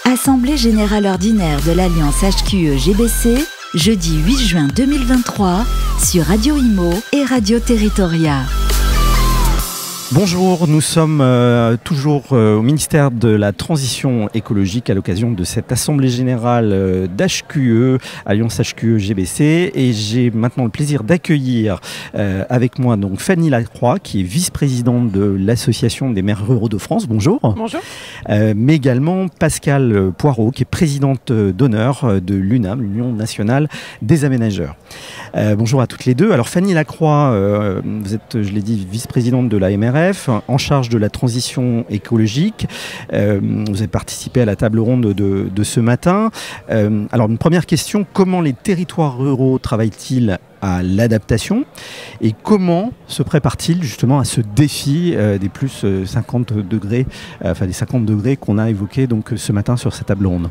Assemblée générale ordinaire de l'Alliance HQE-GBC, jeudi 8 juin 2023, sur Radio Imo et Radio Territoria. Bonjour, nous sommes toujours au ministère de la Transition écologique à l'occasion de cette Assemblée générale d'HQE, Alliance HQE-GBC, et j'ai maintenant le plaisir d'accueillir avec moi donc Fanny Lacroix, qui est vice-présidente de l'Association des maires ruraux de France. Bonjour. Bonjour. Mais également Pascale Poirot, qui est présidente d'honneur de l'UNAM, l'Union nationale des aménageurs. Bonjour à toutes les deux. Alors Fanny Lacroix, vous êtes, je l'ai dit, vice-présidente de la MRF, en charge de la transition écologique. Vous avez participé à la table ronde de ce matin. Alors une première question, comment les territoires ruraux travaillent-ils à l'adaptation et comment se préparent-ils justement à ce défi des plus 50 degrés, enfin des 50 degrés qu'on a évoqués donc ce matin sur cette table ronde?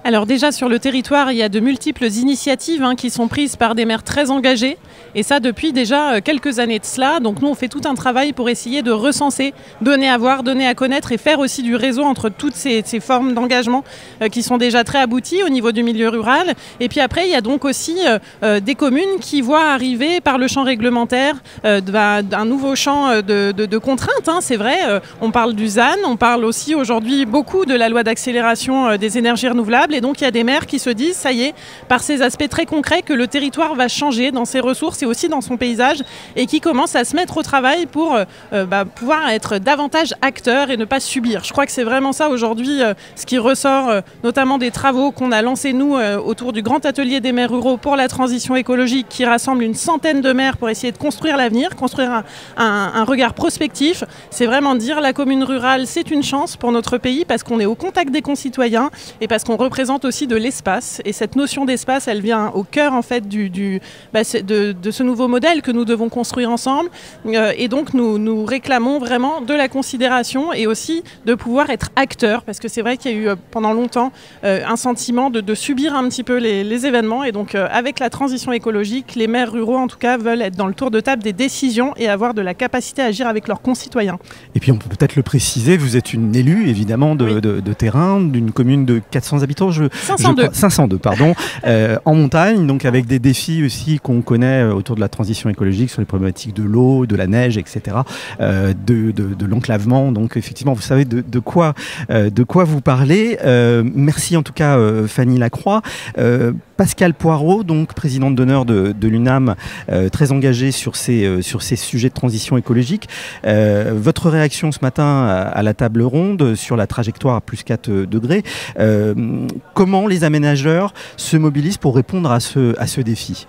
Alors déjà sur le territoire, il y a de multiples initiatives qui sont prises par des maires très engagés et ça depuis déjà quelques années de cela. Donc nous on fait tout un travail pour essayer de recenser, donner à voir, donner à connaître et faire aussi du réseau entre toutes ces formes d'engagement qui sont déjà très abouties au niveau du milieu rural. Et puis après il y a donc aussi des communes qui voient arriver par le champ réglementaire un nouveau champ de contraintes. C'est vrai, on parle du ZAN, on parle aussi aujourd'hui beaucoup de la loi d'accélération des énergies renouvelables. Et donc il y a des maires qui se disent, ça y est, par ces aspects très concrets, que le territoire va changer dans ses ressources et aussi dans son paysage et qui commencent à se mettre au travail pour pouvoir être davantage acteurs et ne pas subir. Je crois que c'est vraiment ça aujourd'hui ce qui ressort notamment des travaux qu'on a lancés nous autour du grand atelier des maires ruraux pour la transition écologique qui rassemble une centaine de maires pour essayer de construire l'avenir, construire un regard prospectif. C'est vraiment dire la commune rurale, c'est une chance pour notre pays parce qu'on est au contact des concitoyens et parce qu'on représente aussi de l'espace et cette notion d'espace elle vient au cœur en fait de ce nouveau modèle que nous devons construire ensemble et donc nous réclamons vraiment de la considération et aussi de pouvoir être acteurs parce que c'est vrai qu'il y a eu pendant longtemps un sentiment de subir un petit peu les événements et donc avec la transition écologique les maires ruraux en tout cas veulent être dans le tour de table des décisions et avoir de la capacité à agir avec leurs concitoyens. Et puis on peut peut-être le préciser, vous êtes une élue évidemment de terrain d'une commune de 400 habitants. 502 pardon, en montagne, donc avec des défis aussi qu'on connaît autour de la transition écologique sur les problématiques de l'eau, de la neige, etc., de l'enclavement. Donc effectivement, vous savez de quoi vous parlez. Merci en tout cas Fanny Lacroix. Pascale Poirot, donc présidente d'honneur de l'UNAM, très engagée sur ces sujets de transition écologique. Votre réaction ce matin à la table ronde sur la trajectoire à plus 4 degrés, comment les aménageurs se mobilisent pour répondre à ce défi ?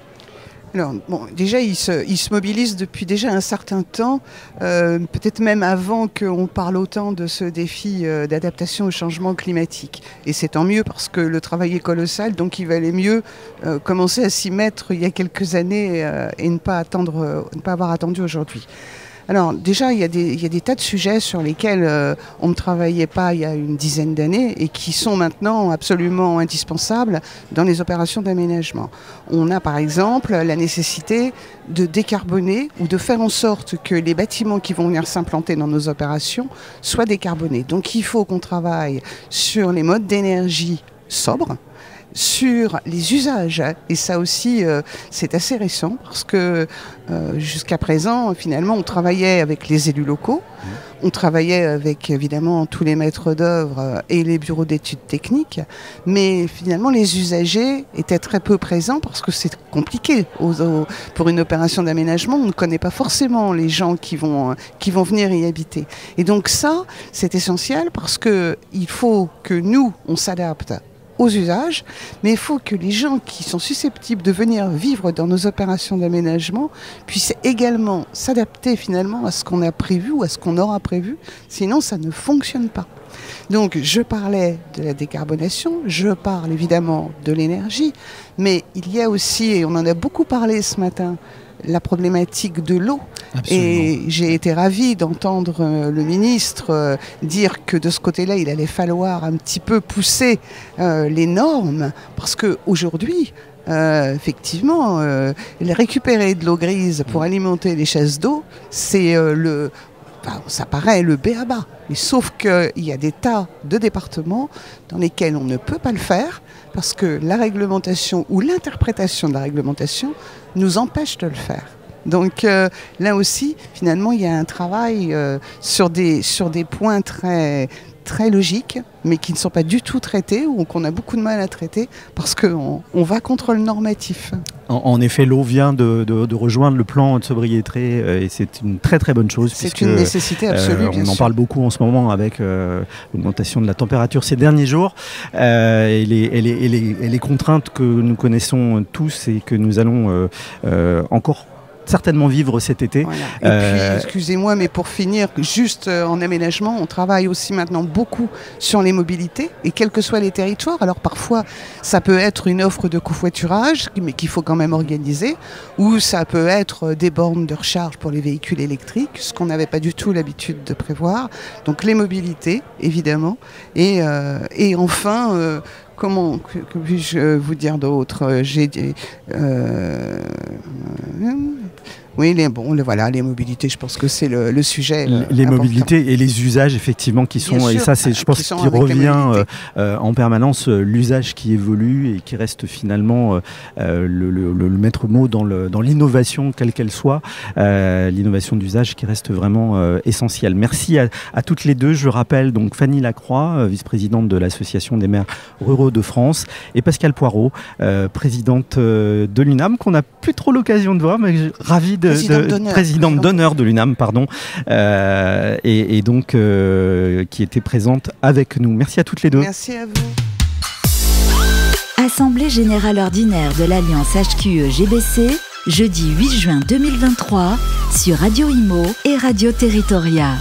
Alors, bon, déjà, ils se mobilisent depuis déjà un certain temps, peut-être même avant qu'on parle autant de ce défi d'adaptation au changement climatique. Et c'est tant mieux parce que le travail est colossal, donc il valait mieux commencer à s'y mettre il y a quelques années et ne pas avoir attendu aujourd'hui. Alors déjà, il y a des tas de sujets sur lesquels on ne travaillait pas il y a une dizaine d'années et qui sont maintenant absolument indispensables dans les opérations d'aménagement. On a par exemple la nécessité de décarboner ou de faire en sorte que les bâtiments qui vont venir s'implanter dans nos opérations soient décarbonés. Donc il faut qu'on travaille sur les modes d'énergie sobres, sur les usages. Et ça aussi, c'est assez récent parce que jusqu'à présent, finalement, on travaillait avec les élus locaux, on travaillait avec évidemment tous les maîtres d'œuvre et les bureaux d'études techniques, mais finalement, les usagers étaient très peu présents parce que c'est compliqué. Pour une opération d'aménagement, on ne connaît pas forcément les gens qui vont venir y habiter. Et donc ça, c'est essentiel parce qu'il faut que nous, on s'adapte aux usages, mais il faut que les gens qui sont susceptibles de venir vivre dans nos opérations d'aménagement puissent également s'adapter finalement à ce qu'on a prévu ou à ce qu'on aura prévu, sinon ça ne fonctionne pas. Donc je parlais de la décarbonation, je parle évidemment de l'énergie, mais il y a aussi, et on en a beaucoup parlé ce matin, la problématique de l'eau. Absolument. Et j'ai été ravie d'entendre le ministre dire que de ce côté-là, il allait falloir un petit peu pousser les normes, parce qu'aujourd'hui, effectivement, récupérer de l'eau grise pour alimenter les chasses d'eau, c'est ça paraît le b.a.-ba. Mais sauf qu'il y a des tas de départements dans lesquels on ne peut pas le faire parce que la réglementation ou l'interprétation de la réglementation nous empêche de le faire. Donc là aussi, finalement, il y a un travail sur des points très logiques, mais qui ne sont pas du tout traités ou qu'on a beaucoup de mal à traiter parce qu'on va contre le normatif. En effet, l'eau vient de rejoindre le plan de sobriété et c'est une très très bonne chose. C'est une nécessité absolue. On en parle beaucoup en ce moment avec l'augmentation de la température ces derniers jours et les contraintes que nous connaissons tous et que nous allons encore certainement vivre cet été. Voilà. Et puis, excusez-moi, mais pour finir, juste en aménagement, on travaille aussi maintenant beaucoup sur les mobilités, et quels que soient les territoires. Alors parfois, ça peut être une offre de covoiturage, mais qu'il faut quand même organiser, ou ça peut être des bornes de recharge pour les véhicules électriques, ce qu'on n'avait pas du tout l'habitude de prévoir. Donc les mobilités, évidemment, et enfin... Comment que puis-je vous dire d'autre? Oui, les mobilités, je pense que c'est le sujet. Les mobilités et les usages, effectivement, qui sont, sûr, et ça, c'est, je pense, qui revient en permanence, l'usage qui évolue et qui reste finalement le maître mot dans l'innovation, quelle qu'elle soit, l'innovation d'usage qui reste vraiment essentielle. Merci à toutes les deux. Je rappelle donc Fanny Lacroix, vice-présidente de l'Association des maires ruraux de France, et Pascale Poirot, présidente de l'UNAM, qu'on n'a plus trop l'occasion de voir, mais ravie présidente d'honneur de l'UNAM, pardon, et donc qui était présente avec nous. Merci à toutes les deux. Merci à vous. Assemblée générale ordinaire de l'Alliance HQE-GBC, jeudi 8 juin 2023, sur Radio Imo et Radio Territoria.